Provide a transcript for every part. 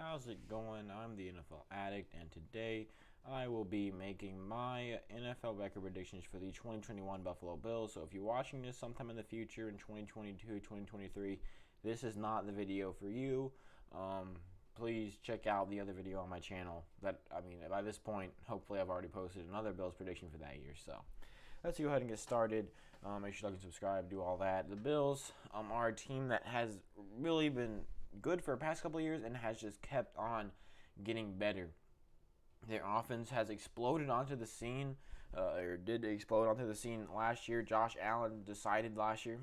How's it going? I'm the NFL Addict, and today I will be making my NFL record predictions for the 2021 Buffalo Bills. So if you're watching this sometime in the future in 2022, 2023, this is not the video for you. Please check out the other video on my channel. By this point, hopefully I've already posted another Bills prediction for that year. So let's go ahead and get started. Make sure to like and subscribe, do all that. The Bills are a team that has really been good for the past couple of years and has just kept on getting better. Their offense has exploded onto the scene, or did explode onto the scene last year. Josh Allen decided last year,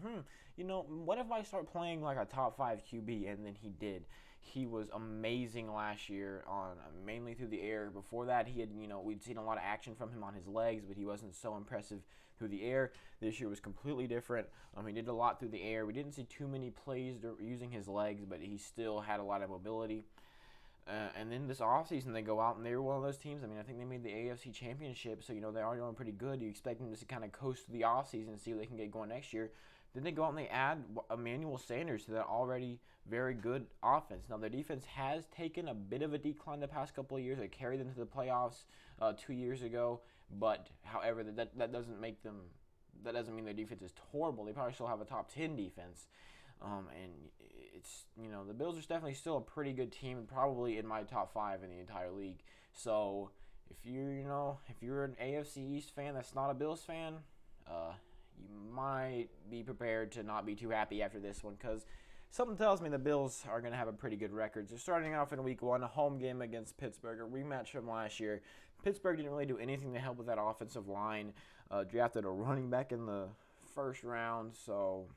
what if I start playing like a top 5 QB? And then he did. He was amazing last year on mainly through the air. Before that, he had, we'd seen a lot of action from him on his legs, but he wasn't so impressive through the air. This year was completely different. He did a lot through the air. We didn't see too many plays using his legs, but he still had a lot of mobility. And then this offseason, they go out and they were one of those teams. I think they made the AFC Championship, so, they are doing pretty good. You expect them to kind of coast through the offseason and see what they can get going next year. Then they go out and they add Emmanuel Sanders to that already very good offense. Now, their defense has taken a bit of a decline the past couple of years. They carried them to the playoffs 2 years ago. But, however, that doesn't mean their defense is horrible. They probably still have a top 10 defense. And it's, the Bills are definitely still a pretty good team, probably in my top 5 in the entire league. So if you're an AFC East fan that's not a Bills fan, you might be prepared to not be too happy after this one, because something tells me the Bills are going to have a pretty good record. They're starting off in week 1, a home game against Pittsburgh, a rematch from last year. Pittsburgh didn't really do anything to help with that offensive line. Drafted a running back in the first round, so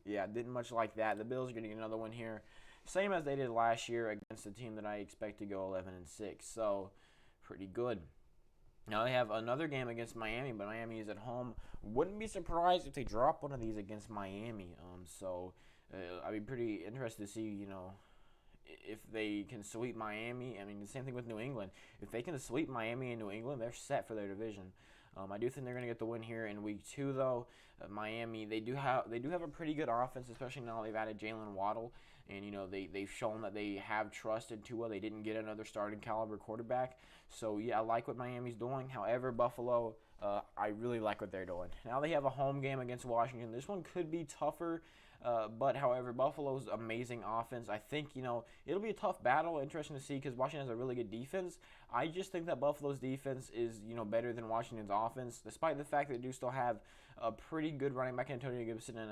yeah, didn't much like that. The Bills are getting another one here, same as they did last year against a team that I expect to go 11-6. So pretty good. Now they have another game against Miami, but Miami is at home. Wouldn't be surprised if they drop one of these against Miami. I'd be pretty interested to see, if they can sweep Miami. The same thing with New England. If they can sweep Miami and New England, they're set for their division. I do think they're going to get the win here in week 2, though. Miami, they do have a pretty good offense, especially now they've added Jalen Waddle, and they've shown that they have trust in Tua. They didn't get another starting caliber quarterback, so yeah, I like what Miami's doing. However, Buffalo, I really like what they're doing. Now they have a home game against Washington. This one could be tougher. But however, Buffalo's amazing offense. I think, it'll be a tough battle. Interesting to see because Washington has a really good defense. I just think that Buffalo's defense is, better than Washington's offense, despite the fact that they do still have a pretty good running back, Antonio Gibson, and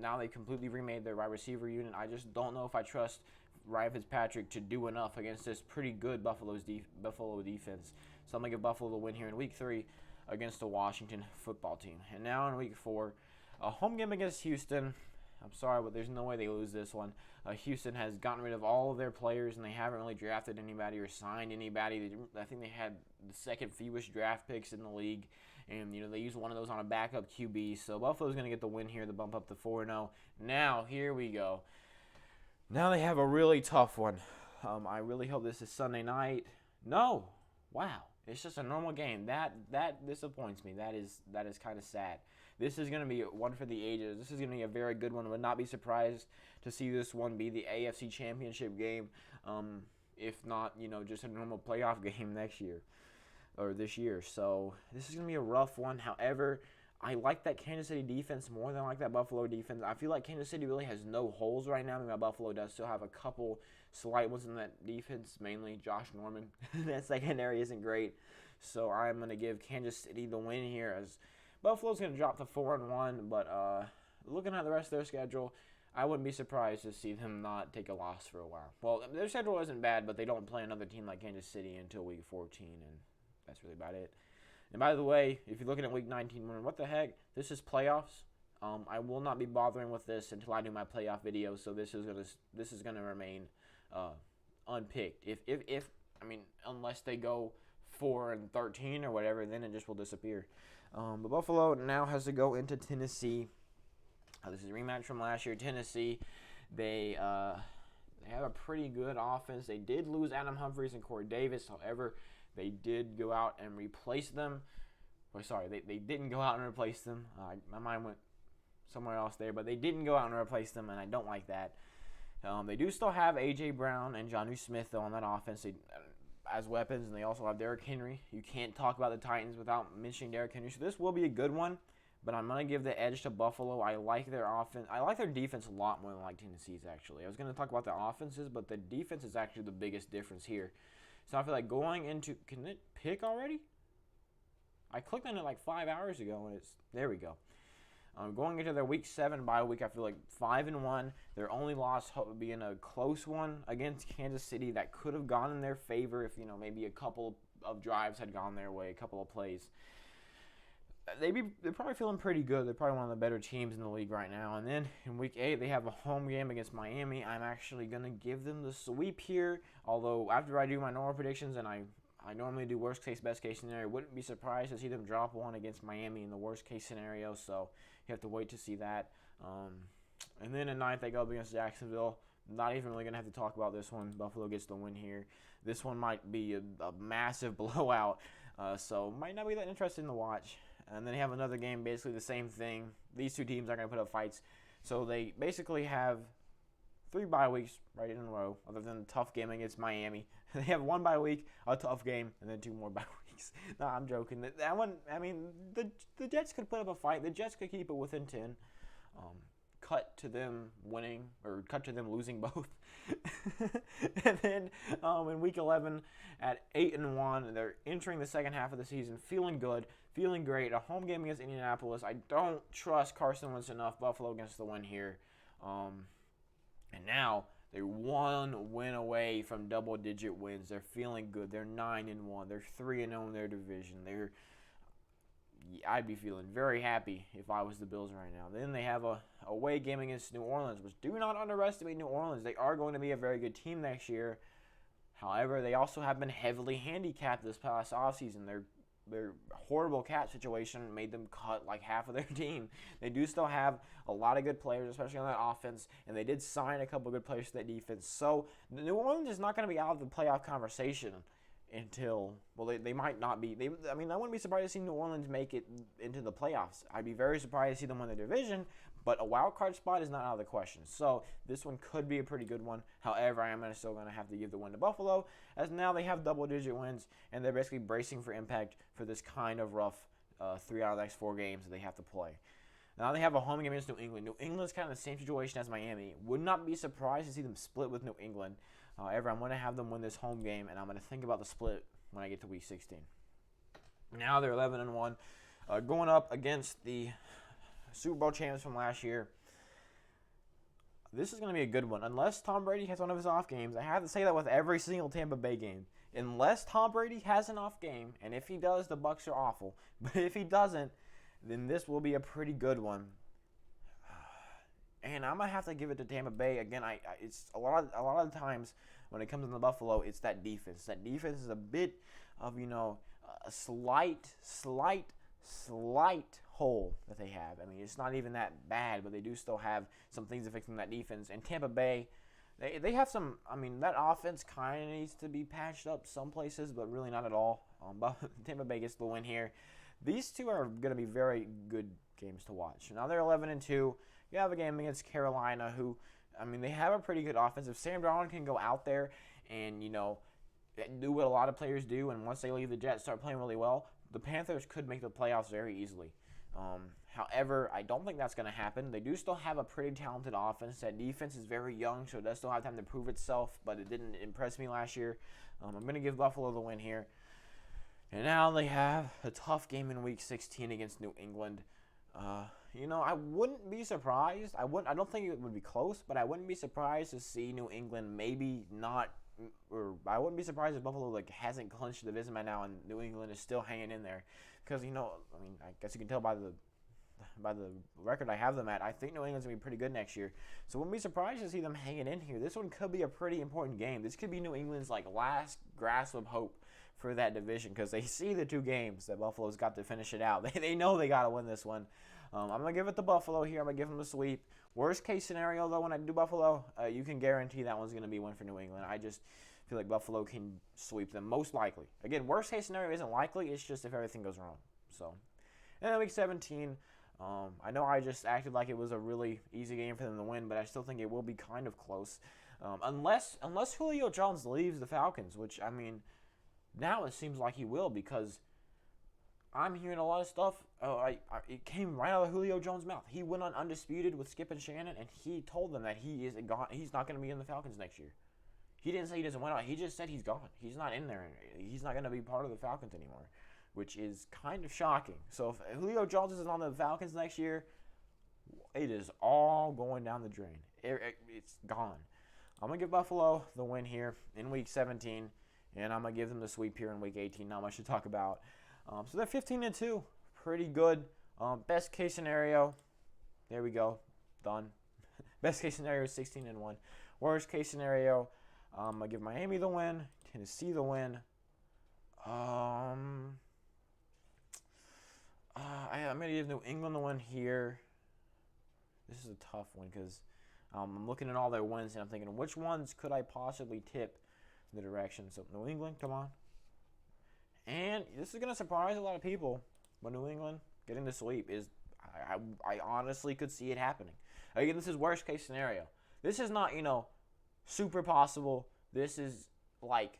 now they completely remade their wide receiver unit. I just don't know if I trust Ryan Fitzpatrick to do enough against this pretty good Buffalo defense. So I'm going to give Buffalo the win here in week 3 against the Washington football team. And now in week 4, a home game against Houston. I'm sorry, but there's no way they lose this one. Houston has gotten rid of all of their players, and they haven't really drafted anybody or signed anybody. I think they had the second fewest draft picks in the league, and they used one of those on a backup QB. So Buffalo's going to get the win here to bump up to 4-0. Now, here we go. Now they have a really tough one. I really hope this is Sunday night. No. Wow. It's just a normal game. That disappoints me. That is kind of sad. This is going to be one for the ages. This is going to be a very good one. I would not be surprised to see this one be the AFC Championship game, if not, just a normal playoff game next year or this year. So this is going to be a rough one. However, I like that Kansas City defense more than I like that Buffalo defense. I feel like Kansas City really has no holes right now. Buffalo does still have a couple slight ones in that defense, mainly Josh Norman. That secondary isn't great. So I'm going to give Kansas City the win here, as Buffalo's going to drop to 4-1. But looking at the rest of their schedule, I wouldn't be surprised to see them not take a loss for a while. Well, their schedule isn't bad, but they don't play another team like Kansas City until week 14, and that's really about it. And by the way, if you're looking at week 19, wondering what the heck, this is playoffs. I will not be bothering with this until I do my playoff video. So this is gonna remain unpicked. Unless they go 4-13 or whatever, then it just will disappear. But Buffalo now has to go into Tennessee. This is a rematch from last year. Tennessee, they have a pretty good offense. They did lose Adam Humphries and Corey Davis. However, they did go out and replace them. They didn't go out and replace them. My mind went somewhere else there, but they didn't go out and replace them, and I don't like that. They do still have A.J. Brown and Jonnu Smith, though, on that offense as weapons, and they also have Derrick Henry. You can't talk about the Titans without mentioning Derrick Henry, so this will be a good one, but I'm going to give the edge to Buffalo. I like their offense. I like their defense a lot more than I like Tennessee's, actually. I was going to talk about the offenses, but the defense is actually the biggest difference here. So I feel like going into – can it pick already? I clicked on it like 5 hours ago, and it's – there we go. Going into their Week 7 bye week, I feel like 5-1. Their only loss would be in a close one against Kansas City that could have gone in their favor if, maybe a couple of drives had gone their way, a couple of plays. They're probably feeling pretty good. They're probably one of the better teams in the league right now. And then in Week 8, they have a home game against Miami. I'm actually going to give them the sweep here, although after I do my normal predictions and I normally do worst case, best case scenario, wouldn't be surprised to see them drop one against Miami in the worst case scenario, so you have to wait to see that. And then at 9th, they go up against Jacksonville. Not even really going to have to talk about this one. Buffalo gets the win here. This one might be a massive blowout, so might not be that interesting to watch. And then they have another game, basically the same thing. These two teams are going to put up fights. So they basically have 3 bye weeks right in a row, other than a tough game against Miami. They have 1 bye week, a tough game, and then 2 more bye weeks. No, I'm joking. That one, I mean, the Jets could put up a fight. The Jets could keep it within 10. Cut to them winning, or cut to them losing both. And then in Week 11 at 8-1, they're entering the second half of the season feeling good, feeling great. A home game against Indianapolis. I don't trust Carson Wentz enough. Buffalo gets the win here. And now they're 1 win away from double-digit wins. They're feeling good. They're 9-1. They're 3-0 in their division. I'd be feeling very happy if I was the Bills right now. Then they have a away game against New Orleans, which do not underestimate New Orleans. They are going to be a very good team next year. However, they also have been heavily handicapped this past offseason. Their horrible cap situation made them cut like half of their team. They do still have a lot of good players, especially on that offense, and they did sign a couple good players to that defense. So New Orleans is not going to be out of the playoff conversation until, well, they might not be. I wouldn't be surprised to see New Orleans make it into the playoffs. I'd be very surprised to see them win the division, but a wild card spot is not out of the question. So this one could be a pretty good one. However, I am still going to have to give the win to Buffalo, as now they have double-digit wins, and they're basically bracing for impact for this kind of rough 3 out of the next 4 games that they have to play. Now they have a home game against New England. New England's kind of the same situation as Miami. Would not be surprised to see them split with New England. However, I'm going to have them win this home game, and I'm going to think about the split when I get to Week 16. Now they're 11-1, going up against the Super Bowl champs from last year. This is going to be a good one. Unless Tom Brady has one of his off games, I have to say that with every single Tampa Bay game. Unless Tom Brady has an off game, and if he does, the Bucs are awful. But if he doesn't, then this will be a pretty good one. And I'm gonna have to give it to Tampa Bay again. It's a lot of the times when it comes to the Buffalo, it's that defense. That defense is a bit of a slight hole that they have. I mean, it's not even that bad, but they do still have some things to fix in that defense. And Tampa Bay, they have some. I mean, that offense kind of needs to be patched up some places, but really not at all. But Tampa Bay gets the win here. These two are going to be very good games to watch. Now they're 11-2. You have a game against Carolina, who, I mean, they have a pretty good offense. If Sam Darnold can go out there and, do what a lot of players do, and once they leave the Jets, start playing really well, the Panthers could make the playoffs very easily. However, I don't think that's going to happen. They do still have a pretty talented offense. That defense is very young, so it does still have time to prove itself, but it didn't impress me last year. I'm going to give Buffalo the win here. And now they have a tough game in Week 16 against New England. I wouldn't be surprised. I don't think it would be close, but I wouldn't be surprised to see New England maybe not, or I wouldn't be surprised if Buffalo hasn't clinched the division by now and New England is still hanging in there. Because I guess you can tell by the record I have them at, I think New England's gonna be pretty good next year. So I wouldn't be surprised to see them hanging in here. This one could be a pretty important game. This could be New England's last grasp of hope for that division, because they see the 2 games that Buffalo's got to finish it out. They know they got to win this one. I'm going to give it to Buffalo here. I'm going to give them a sweep. Worst case scenario, though, when I do Buffalo, you can guarantee that one's going to be a win for New England. I just feel like Buffalo can sweep them, most likely. Again, worst case scenario isn't likely. It's just if everything goes wrong. So, and then Week 17, I know I just acted like it was a really easy game for them to win, but I still think it will be kind of close. Unless Julio Jones leaves the Falcons, which, I mean, now it seems like he will, because I'm hearing a lot of stuff. It came right out of Julio Jones' mouth. He went on Undisputed with Skip and Shannon, and he told them that he's not going to be in the Falcons next year. He didn't say he doesn't want out. He just said he's gone. He's not in there. He's not going to be part of the Falcons anymore, which is kind of shocking. So if Julio Jones is on the Falcons next year, it is all going down the drain. It's gone. I'm going to give Buffalo the win here in Week 17, and I'm going to give them the sweep here in Week 18. Not much to talk about. So they're 15-2. Pretty good. Best case scenario, there we go. Done. Best case scenario is 16-1. Worst case scenario, I'm going to give Miami the win, Tennessee the win. I'm going to give New England the win here. This is a tough one because I'm looking at all their wins and I'm thinking, which ones could I possibly tip in the direction? So New England, come on. And this is going to surprise a lot of people, but New England getting the sweep is, I honestly could see it happening. Again, this is worst case scenario. This is not, super possible. This is like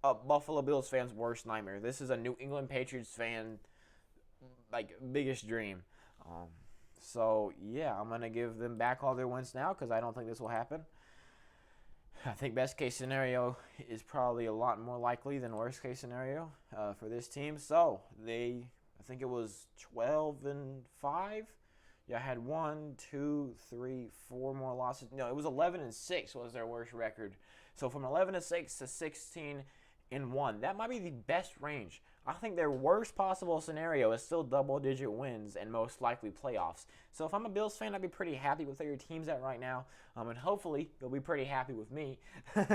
a Buffalo Bills fan's worst nightmare. This is a New England Patriots fan, biggest dream. So, yeah, I'm going to give them back all their wins now because I don't think this will happen. I think best case scenario is probably a lot more likely than worst case scenario for this team. So, I think it was 12-5. Yeah, I had 1, 2, 3, 4 more losses. No, it was 11-6 was their worst record. So from 11-6 to 16-1, that might be the best range. I think their worst possible scenario is still double-digit wins and most likely playoffs. So if I'm a Bills fan, I'd be pretty happy with where your team's at right now. And hopefully, you'll be pretty happy with me.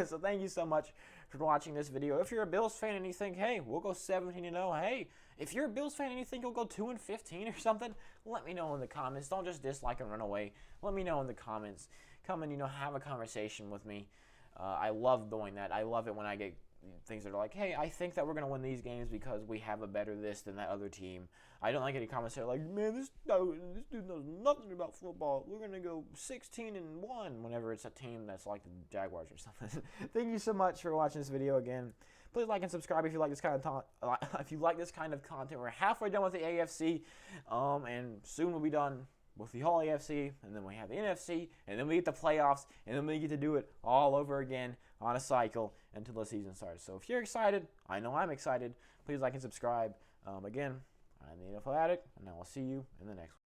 So thank you so much for watching this video. If you're a Bills fan and you think, hey, we'll go 17-0, hey, if you're a Bills fan and you think you'll go 2-15 or something, let me know in the comments. Don't just dislike and run away. Let me know in the comments. Come and, have a conversation with me. I love doing that. I love it when I get things that are like, hey, I think that we're going to win these games because we have a better this than that other team. I don't like any comments that are like, man, this dude knows nothing about football. We're going to go 16-1 whenever it's a team that's like the Jaguars or something. Thank you so much for watching this video again. Please like and subscribe if you like this kind of content. We're halfway done with the AFC, and soon we'll be done with the whole AFC, and then we have the NFC, and then we get the playoffs, and then we get to do it all over again on a cycle until the season starts. So if you're excited, I know I'm excited. Please like and subscribe. Again, I'm the NFL Addict, and I will see you in the next one.